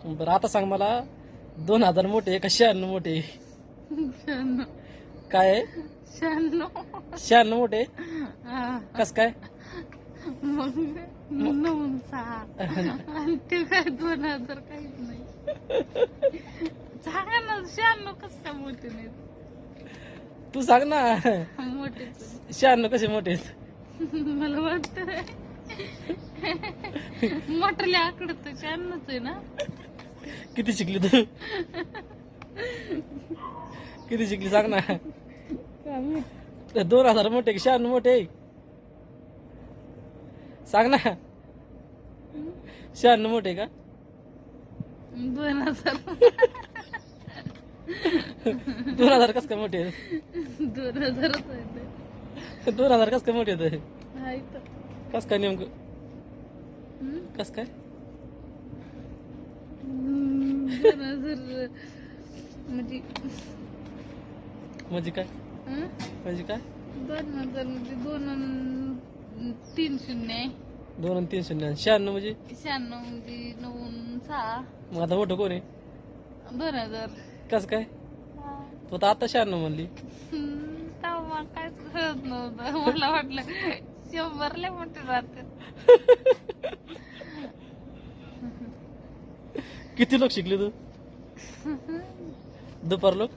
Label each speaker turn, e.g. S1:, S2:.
S1: बरं आता सांग मला 2000 मोठे का 96 मोठे?
S2: 96.
S1: काय आहे?
S2: 96.
S1: 96 मोठे कस काय?
S2: मग 9-6 आणि ते काय 2000 काहीच नाही. सांगा ना 96 कसं काय मोठे नाहीत?
S1: तू सांग ना
S2: मोठे
S1: 96 कसे मोठे आहेत?
S2: मला वाटत मोठ्याले आकडे तर 96 आहे ना.
S1: किती शिकली तू? किती शिकली सांग ना. 2000 मोठे की 96 मोठे सांग ना. 96 मोठे का?
S2: 2000.
S1: 2000 कस काय मोठे आहेत?
S2: 2000
S1: 2000 कस काय मोठे आहेत?
S2: आहे तर.
S1: कस काय नेमकं कस काय?
S2: 2000 म्हणजे
S1: म्हणजे काय?
S2: हं?
S1: म्हणजे काय?
S2: 2000 म्हणजे 2 आणि 3 शून्य आहे.
S1: 2 आणि 3 शून्य 96 म्हणजे
S2: 96 म्हणजे 9 आणि 6.
S1: मग आता मोठं कोण आहे?
S2: 2000.
S1: कस काय? तू तर आता 96 म्हणली.
S2: तेव्हा काहीच कळत नव्हतं. मला वाटलं 100 लय मोठे राहते.
S1: किती लोक शिकली तू? दुपार लोक